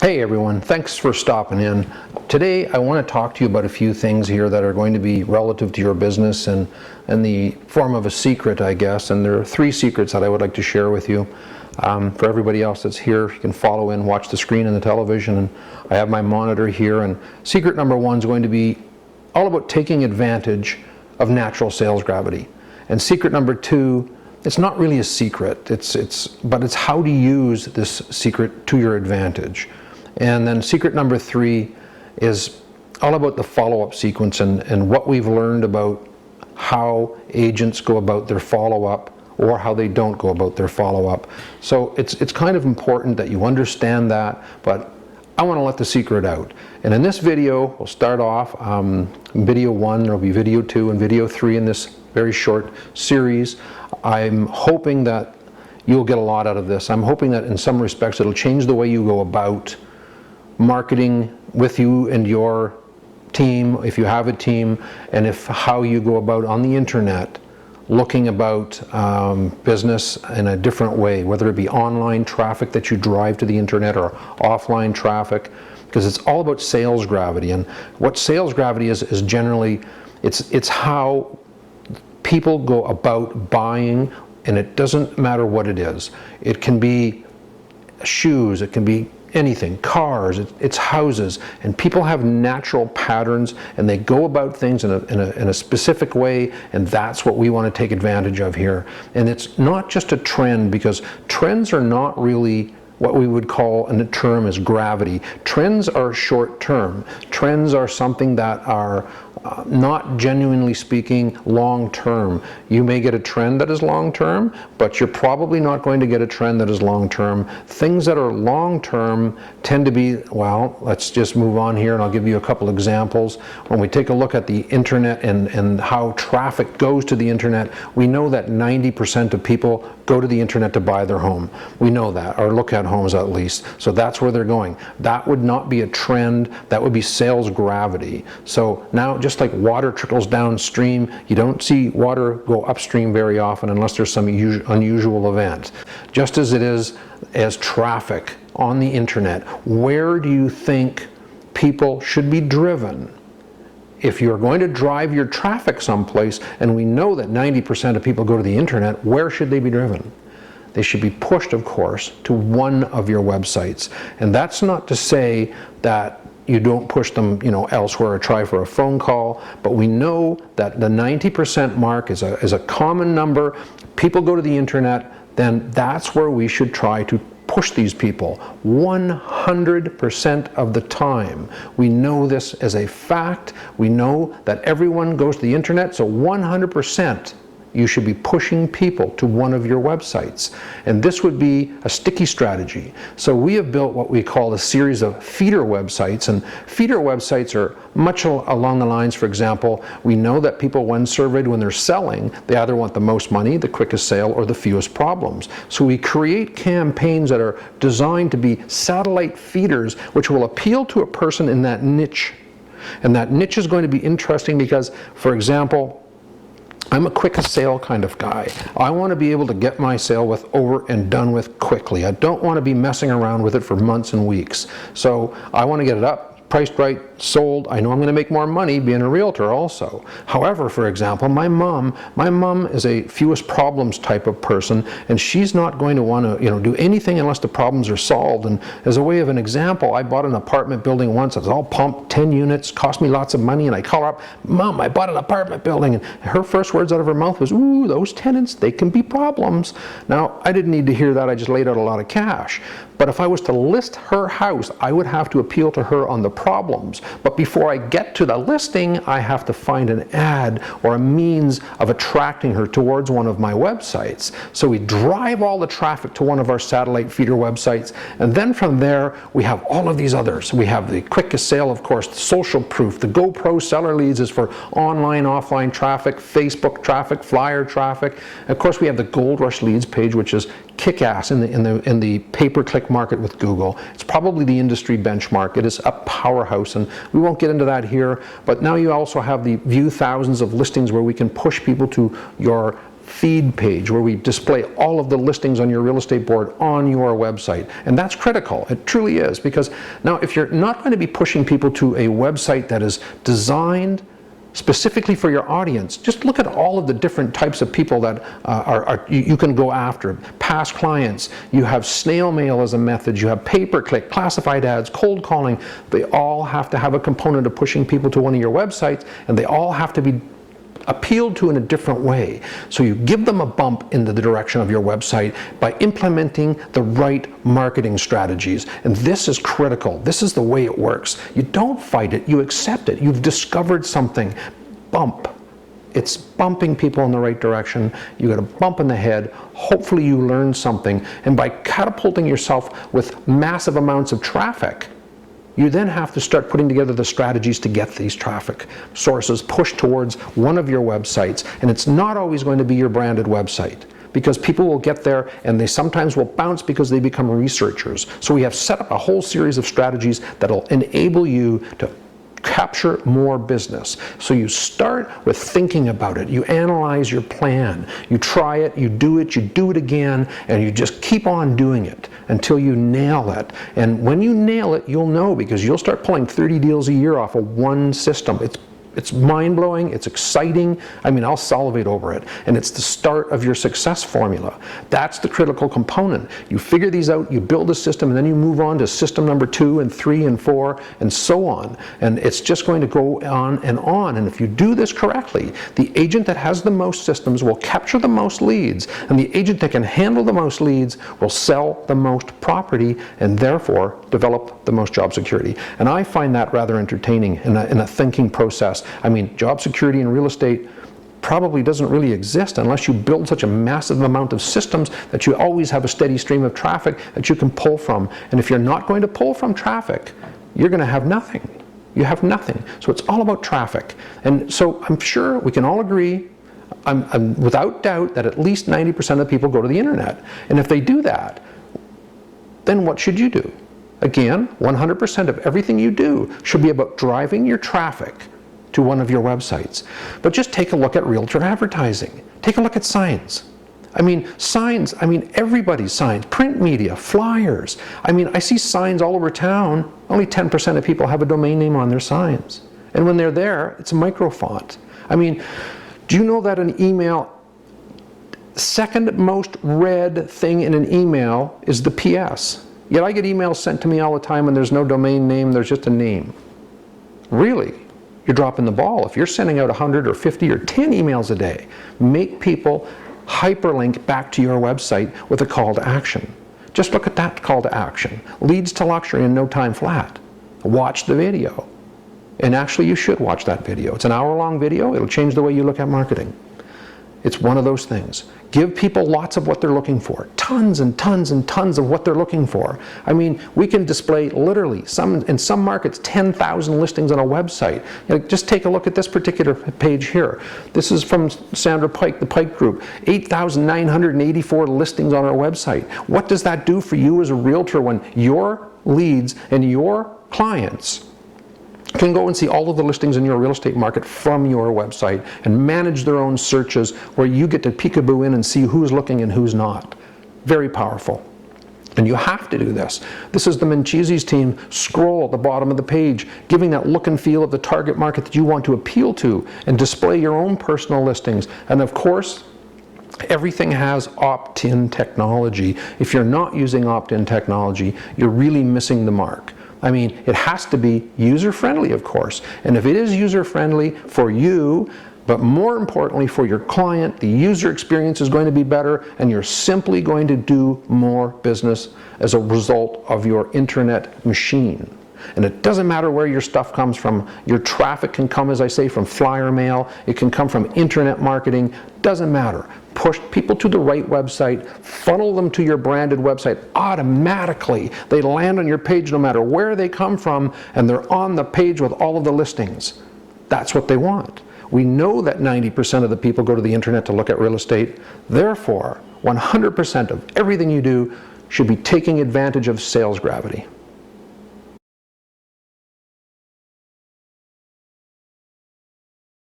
Hey everyone, thanks for stopping in. Today I want to talk to you about a few things here that are going to be relative to your business and in the form of a secret, I guess. And there are three secrets that I would like to share with you. For everybody else that's here, you can follow in, watch the screen and the television. And I have my monitor here. And secret number one is going to be all about taking advantage of natural sales gravity. And secret number two, it's not really a secret, but it's how to use this secret to your advantage. And then secret number three is all about the follow-up sequence and what we've learned about how agents go about their follow-up or how they don't go about their follow-up. So it's kind of important that you understand that, but I want to let the secret out. And in this video, we'll start off video one, there'll be video two and video three in this very short series. I'm hoping that you'll get a lot out of this. I'm hoping that in some respects it'll change the way you go about marketing with you and your team, if you have a team, and how you go about on the internet looking about business in a different way, whether it be online traffic that you drive to the internet or offline traffic, because it's all about sales gravity. And what sales gravity is generally, it's how people go about buying, and it doesn't matter what it is. It can be shoes, it can be anything, cars, it's houses, and people have natural patterns and they go about things in a specific way, and that's what we want to take advantage of here. And it's not just a trend, because trends are not really what we would call in the term as gravity. Trends are short term. Trends are something that are not genuinely speaking long term. You may get a trend that is long term, but you're probably not going to get a trend that is long term. Things that are long term tend to be, well, let's just move on here and I'll give you a couple examples. When we take a look at the internet and how traffic goes to the internet, we know that 90% of people go to the internet to buy their home. We know that, or look at homes at least. So that's where they're going. That would not be a trend, that would be sales gravity. So now, just like water trickles downstream, you don't see water go upstream very often unless there's some unusual event. Just as it is as traffic on the internet, where do you think people should be driven? If you're going to drive your traffic someplace, and we know that 90% of people go to the internet, where should they be driven? They should be pushed, of course, to one of your websites. And that's not to say that you don't push them, elsewhere or try for a phone call, but we know that the 90% mark is a common number. People go to the internet, then that's where we should try to push these people 100% of the time. We know this as a fact. We know that everyone goes to the internet, so 100% you should be pushing people to one of your websites. And this would be a sticky strategy. So we have built what we call a series of feeder websites, and feeder websites are much along the lines, for example, we know that people, when surveyed, when they're selling, they either want the most money, the quickest sale, or the fewest problems. So we create campaigns that are designed to be satellite feeders which will appeal to a person in that niche. And that niche is going to be interesting because, for example, I'm a quick sale kind of guy. I want to be able to get my sale over and done with quickly. I don't want to be messing around with it for months and weeks. So I want to get it up, priced right, sold. I know I'm going to make more money being a realtor also. However, for example, my mom is a fewest problems type of person, and she's not going to want to do anything unless the problems are solved. And as a way of an example, I bought an apartment building once. It was all pumped, 10 units, cost me lots of money, and I call her up, Mom, I bought an apartment building, and her first words out of her mouth was, ooh, those tenants, they can be problems. Now, I didn't need to hear that. I just laid out a lot of cash. But if I was to list her house, I would have to appeal to her on the problems. But before I get to the listing, I have to find an ad or a means of attracting her towards one of my websites. So we drive all the traffic to one of our satellite feeder websites, and then from there we have all of these others. We have the quickest sale, of course, the social proof, the GoPro seller leads is for online, offline traffic, Facebook traffic, flyer traffic. Of course, we have the Gold Rush leads page, which is kick-ass in the pay-per-click market with Google. It's probably the industry benchmark. It is a powerhouse, and we won't get into that here, but now you also have the view thousands of listings where we can push people to your feed page where we display all of the listings on your real estate board on your website. And that's critical. It truly is, because now if you're not going to be pushing people to a website that is designed specifically for your audience, just look at all of the different types of people that you can go after. Past clients, you have snail mail as a method, you have pay-per-click, classified ads, cold calling. They all have to have a component of pushing people to one of your websites, and they all have to be appealed to in a different way. So you give them a bump in the direction of your website by implementing the right marketing strategies. And this is critical. This is the way it works. You don't fight it, you accept it. You've discovered something. Bump. It's bumping people in the right direction. You get a bump in the head. Hopefully you learn something. And by catapulting yourself with massive amounts of traffic, you then have to start putting together the strategies to get these traffic sources pushed towards one of your websites. And it's not always going to be your branded website, because people will get there and they sometimes will bounce because they become researchers. So we have set up a whole series of strategies that'll enable you to capture more business. So you start with thinking about it. You analyze your plan. You try it, you do it again, and you just keep on doing it until you nail it. And when you nail it, you'll know, because you'll start pulling 30 deals a year off of one system. It's mind-blowing, it's exciting. I mean, I'll salivate over it. And it's the start of your success formula. That's the critical component. You figure these out, you build a system, and then you move on to system number 2 and 3 and 4 and so on. And it's just going to go on and on. And if you do this correctly, the agent that has the most systems will capture the most leads, and the agent that can handle the most leads will sell the most property and therefore develop the most job security. And I find that rather entertaining in a thinking process. I mean, job security in real estate probably doesn't really exist unless you build such a massive amount of systems that you always have a steady stream of traffic that you can pull from. And if you're not going to pull from traffic, you're going to have nothing. You have nothing. So it's all about traffic. And so I'm sure we can all agree, I'm without doubt, that at least 90% of people go to the internet. And if they do that, then what should you do? Again, 100% of everything you do should be about driving your traffic to one of your websites. But just take a look at Realtor advertising. Take a look at signs. I mean, signs, everybody's signs, print media, flyers. I mean, I see signs all over town. Only 10% of people have a domain name on their signs. And when they're there, it's a micro font. I mean, do you know that an email, second most read thing in an email is the PS? Yet I get emails sent to me all the time and there's no domain name, there's just a name. Really? You're dropping the ball. If you're sending out 100 or 50 or 10 emails a day, make people hyperlink back to your website with a call to action. Just look at that call to action. Leads to luxury in no time flat. Watch the video. And actually you should watch that video. It's an hour-long video. It'll change the way you look at marketing. It's one of those things. Give people lots of what they're looking for. Tons and tons and tons of what they're looking for. I mean, we can display literally, in some markets, 10,000 listings on a website. You know, just take a look at this particular page here. This is from Sandra Pike, the Pike Group. 8,984 listings on our website. What does that do for you as a realtor when your leads and your clients can go and see all of the listings in your real estate market from your website and manage their own searches, where you get to peekaboo in and see who's looking and who's not? Very powerful. And you have to do this. This is the Manchisi's team scroll at the bottom of the page, giving that look and feel of the target market that you want to appeal to, and display your own personal listings. And of course, everything has opt-in technology. If you're not using opt-in technology, you're really missing the mark. I mean, it has to be user-friendly, of course. And if it is user-friendly for you, but more importantly for your client, the user experience is going to be better, and you're simply going to do more business as a result of your internet machine. And it doesn't matter where your stuff comes from. Your traffic can come, as I say, from flyer mail. It can come from internet marketing. Doesn't matter. Push people to the right website. Funnel them to your branded website automatically. They land on your page no matter where they come from, and they're on the page with all of the listings. That's what they want. We know that 90% of the people go to the internet to look at real estate. Therefore, 100% of everything you do should be taking advantage of sales gravity.